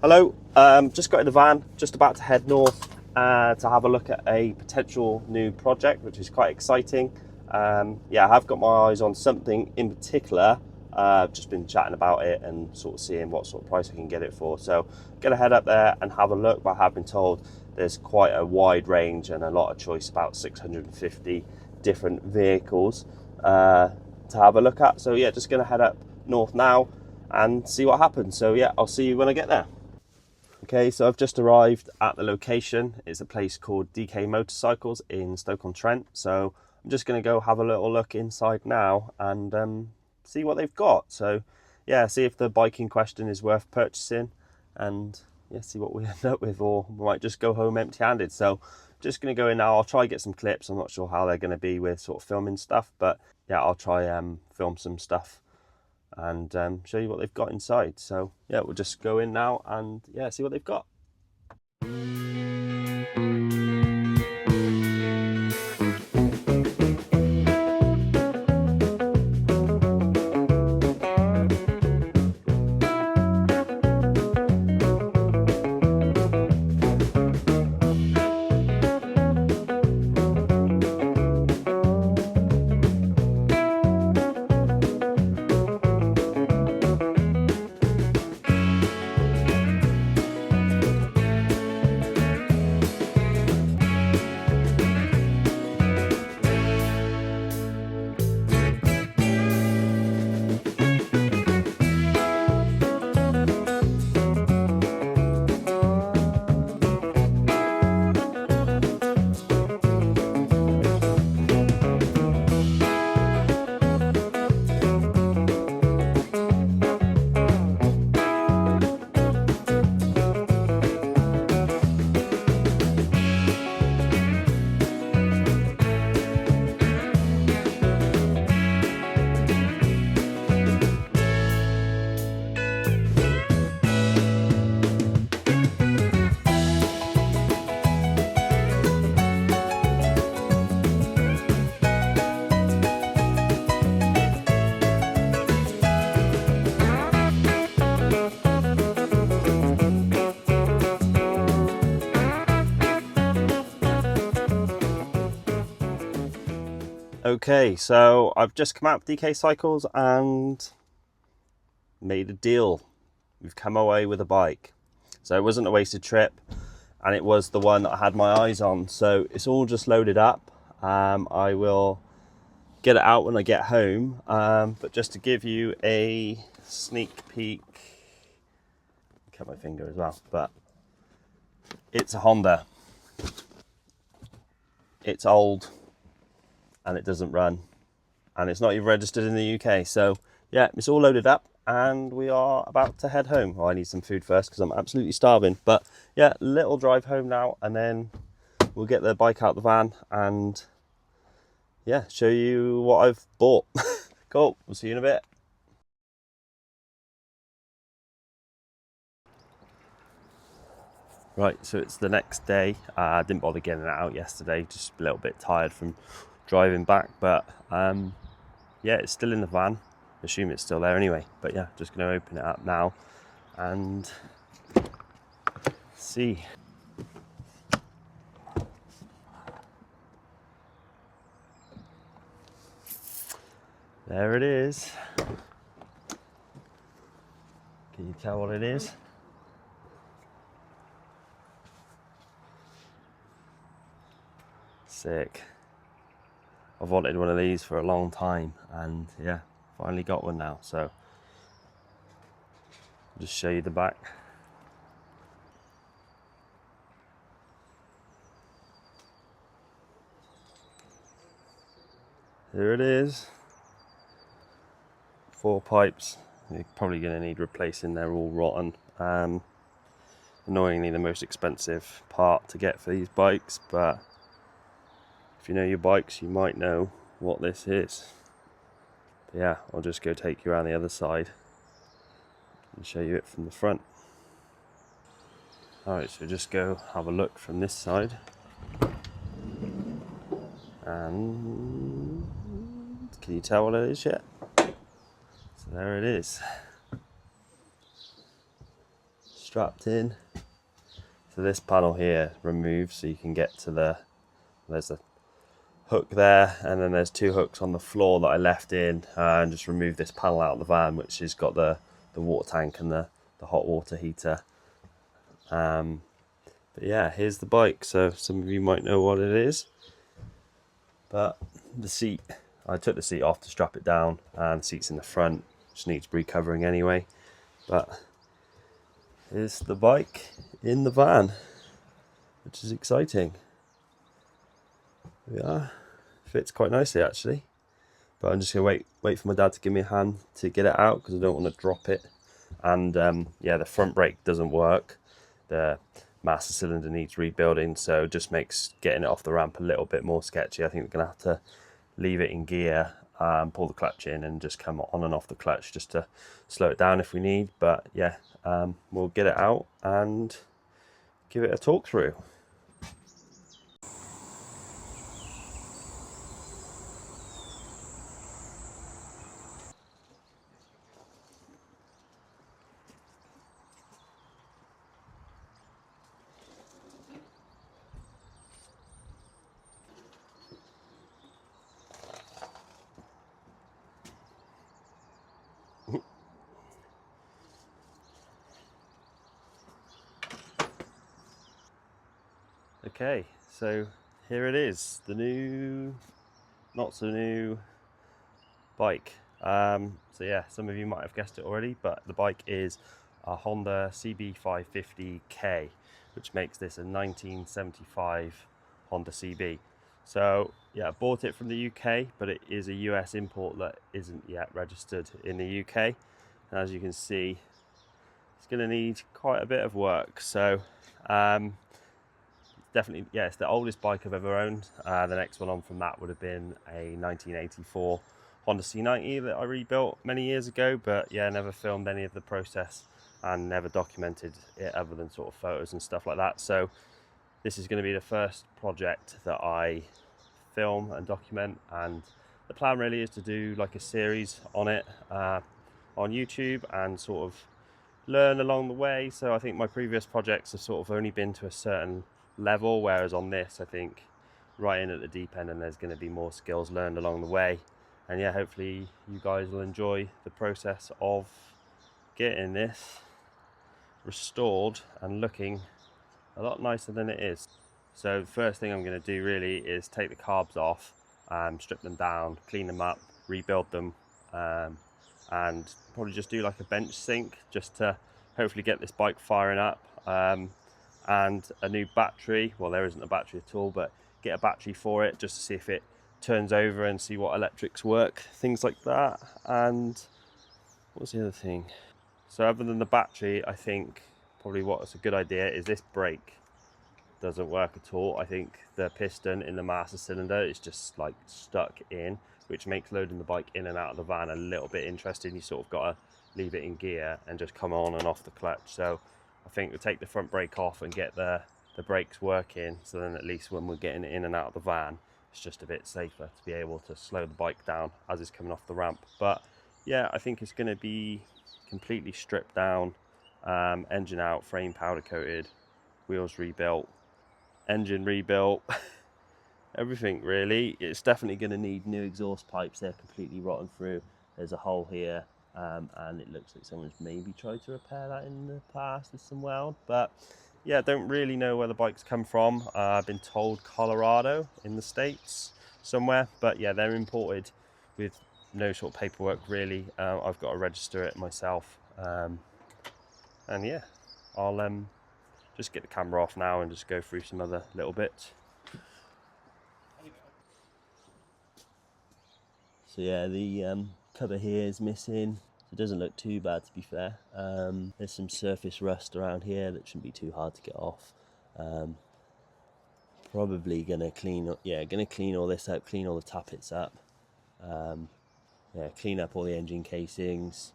Hello, just got in the van, just about to head north to have a look at a potential new project, which is quite exciting. Yeah, I have got my eyes on something in particular. Just been chatting about it and sort of seeing what sort of price I can get it for. So, gonna head up there and have a look. But I have been told there's quite a wide range and a lot of choice, about 650 different vehicles to have a look at. So yeah, just gonna head up north now and see what happens. So yeah, I'll see you when I get there. Okay, so I've just arrived at the location. It's a place called DK Motorcycles in Stoke-on-Trent. So I'm just going to go have a little look inside now and see what they've got. So yeah, see if the bike in question is worth purchasing and yeah, see what we end up with, or we might just go home empty-handed. So just going to go in now. I'll try get some clips. I'm not sure how they're going to be with sort of filming stuff, but yeah, I'll try film some stuff and show you what they've got inside. So yeah, we'll just go in now and yeah, see what they've got. Okay, so I've just come out of DK Cycles and made a deal. We've come away with a bike. So it wasn't a wasted trip, and it was the one that I had my eyes on. So it's all just loaded up. I will get it out when I get home. But just to give you a sneak peek, cut my finger as well, but it's a Honda. It's old and it doesn't run, and it's not even registered in the UK. So yeah, it's all loaded up and we are about to head home. Well, I need some food first because I'm absolutely starving, but yeah, little drive home now, and then we'll get the bike out the van and yeah, show you what I've bought. Cool, we'll see you in a bit. Right, so it's the next day. I didn't bother getting it out yesterday, just a little bit tired from driving back, but yeah, it's still in the van. I assume it's still there anyway, but yeah, just going to open it up now and see. There it is. Can you tell what it is? Sick. I've wanted one of these for a long time, and yeah, finally got one now. So I'll just show you the back. Here it is. 4 pipes. You're probably going to need replacing. They're all rotten. Annoyingly the most expensive part to get for these bikes, but if you know your bikes, you might know what this is. But yeah, I'll just go take you around the other side and show you it from the front. Alright, so just go have a look from this side. And can you tell what it is yet? So there it is. strapped in. So this panel here removes, so you can get to there's a hook there, and then there's 2 hooks on the floor that I left in, and just remove this panel out of the van, which has got the water tank and the hot water heater. But yeah, here's the bike. So some of you might know what it is, but the seat, I took the seat off to strap it down, and the seat's in the front, just needs recovering anyway. But here's the bike in the van, which is exciting. There we are. Fits quite nicely actually, but I'm just gonna wait for my dad to give me a hand to get it out, because I don't want to drop it. And yeah, the front brake doesn't work, the master cylinder needs rebuilding, so it just makes getting it off the ramp a little bit more sketchy. I think we're gonna have to leave it in gear, pull the clutch in, and just come on and off the clutch just to slow it down if we need. But yeah, we'll get it out and give it a talk through. Okay, so here it is, the new, not so new bike. So yeah, some of you might have guessed it already, but the bike is a Honda CB550 K, which makes this a 1975 Honda CB. So yeah, I bought it from the UK, but it is a US import that isn't yet registered in the UK. And as you can see, it's going to need quite a bit of work. So definitely, yeah, it's the oldest bike I've ever owned. The next one on from that would have been a 1984 Honda C90 that I rebuilt many years ago, but yeah, never filmed any of the process and never documented it other than sort of photos and stuff like that. So this is going to be the first project that I film and document, and the plan really is to do like a series on it on YouTube and sort of learn along the way. So I think my previous projects have sort of only been to a certain level, whereas on this I think right in at the deep end, and there's going to be more skills learned along the way. And yeah, hopefully you guys will enjoy the process of getting this restored and looking a lot nicer than it is. So the first thing I'm going to do really is take the carbs off, strip them down, clean them up, rebuild them, and probably just do like a bench sink just to hopefully get this bike firing up. And a new battery, well there isn't a battery at all, but get a battery for it just to see if it turns over and see what electrics work, things like that. And what's the other thing? So other than the battery, I think probably what's a good idea is this brake doesn't work at all. I think the piston in the master cylinder is just like stuck in, which makes loading the bike in and out of the van a little bit interesting. You sort of got to leave it in gear and just come on and off the clutch. So I think we'll take the front brake off and get the brakes working, so then at least when we're getting it in and out of the van, it's just a bit safer to be able to slow the bike down as it's coming off the ramp. But yeah, I think it's going to be completely stripped down, engine out, frame powder coated, wheels rebuilt, engine rebuilt, everything really. It's definitely going to need new exhaust pipes. They're completely rotten through. There's a hole here, and it looks like someone's maybe tried to repair that in the past with some weld. But yeah, don't really know where the bikes come from. I've been told Colorado in the States somewhere, but yeah, they're imported with no sort of paperwork really. I've got to register it myself, and yeah, I'll just get the camera off now and just go through some other little bits. So yeah, the cover here is missing. It doesn't look too bad, to be fair. There's some surface rust around here that shouldn't be too hard to get off. Probably gonna clean all this up, clean all the tappets up. Yeah, clean up all the engine casings.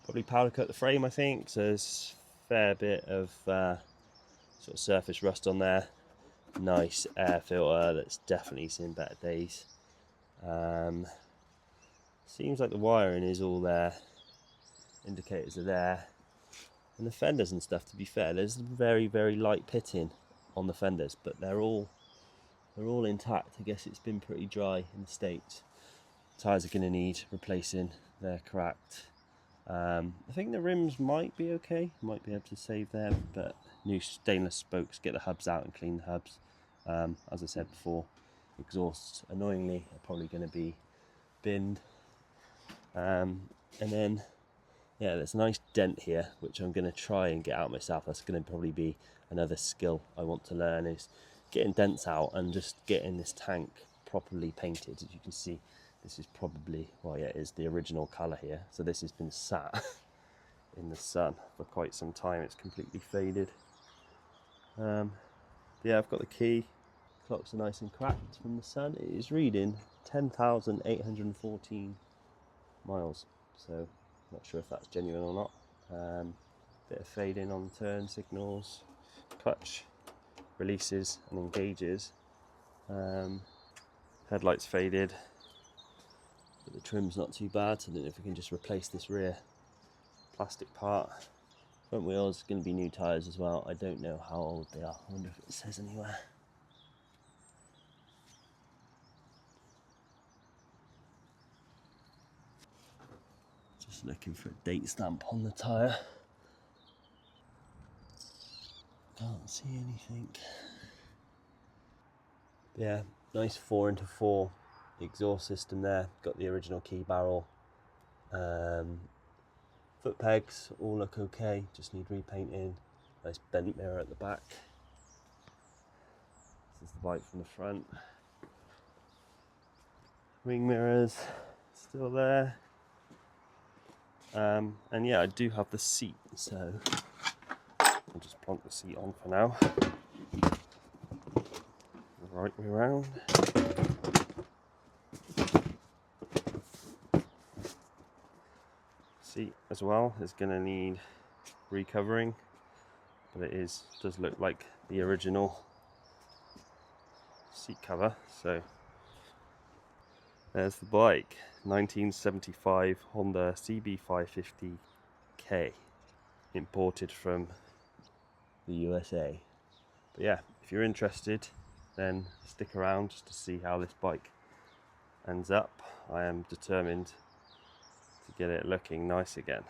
Probably powder coat the frame, I think. So there's a fair bit of sort of surface rust on there. Nice air filter that's definitely seen better days. Seems like the wiring is all there. Indicators are there. And the fenders and stuff, to be fair, there's very, very light pitting on the fenders, but they're all intact. I guess it's been pretty dry in the States. Tyres are going to need replacing, they're cracked. I think the rims might be okay, might be able to save them, but new stainless spokes, get the hubs out and clean the hubs. As I said before, exhausts annoyingly are probably going to be binned. And then yeah, there's a nice dent here which I'm going to try and get out myself. That's going to probably be another skill I want to learn, is getting dents out and just getting this tank properly painted. As you can see, this is probably, well yeah, it is the original colour here. So this has been sat in the sun for quite some time. It's completely faded. Yeah, I've got the key. Clocks are nice and cracked from the sun. It is reading 10,814 miles. So not sure if that's genuine or not. Bit of fading on turn signals, clutch releases and engages. Headlights faded, but the trim's not too bad. So I don't know if we can just replace this rear plastic part. Front wheels going to be new tyres as well. I don't know how old they are. I wonder if it says anywhere. Just looking for a date stamp on the tyre. Can't see anything. Yeah, nice 4x4 exhaust system there. Got the original key barrel. Foot pegs all look okay, just need repainting. Nice bent mirror at the back. This is the bike from the front. Wing mirrors still there. And yeah, I do have the seat, so I'll just plonk the seat on for now. Right me around. Seat as well is going to need recovering, but it does look like the original seat cover. So there's the bike, 1975 Honda CB550 K, imported from the USA. But yeah, if you're interested, then stick around just to see how this bike ends up. I am determined to get it looking nice again.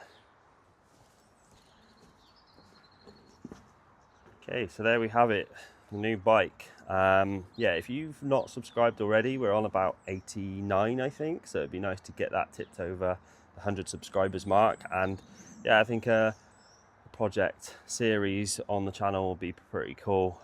Okay, so there we have it, the new bike. Yeah, if you've not subscribed already, we're on about 89, I think, so it'd be nice to get that tipped over the 100 subscribers mark. And yeah, I think a project series on the channel will be pretty cool.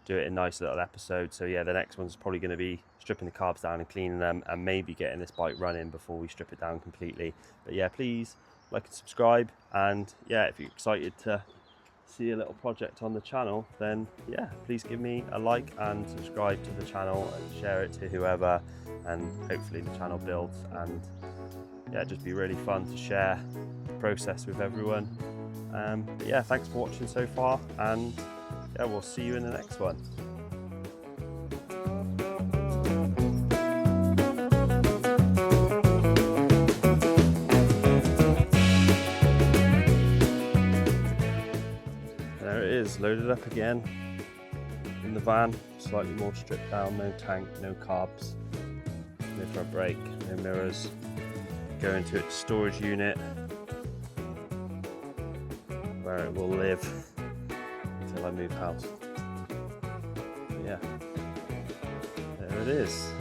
Do it in nice little episodes. So yeah, the next one's probably going to be stripping the carbs down and cleaning them, and maybe getting this bike running before we strip it down completely. But yeah, please like and subscribe, and yeah, if you're excited to see a little project on the channel, then yeah, please give me a like and subscribe to the channel and share it to whoever, and hopefully the channel builds. And yeah, just be really fun to share the process with everyone. But yeah, thanks for watching so far, and yeah, we'll see you in the next one. There it is, loaded up again in the van, slightly more stripped down, no tank, no carbs, no front brake, no mirrors. Go into its storage unit where it will live until I move house. Yeah, there it is.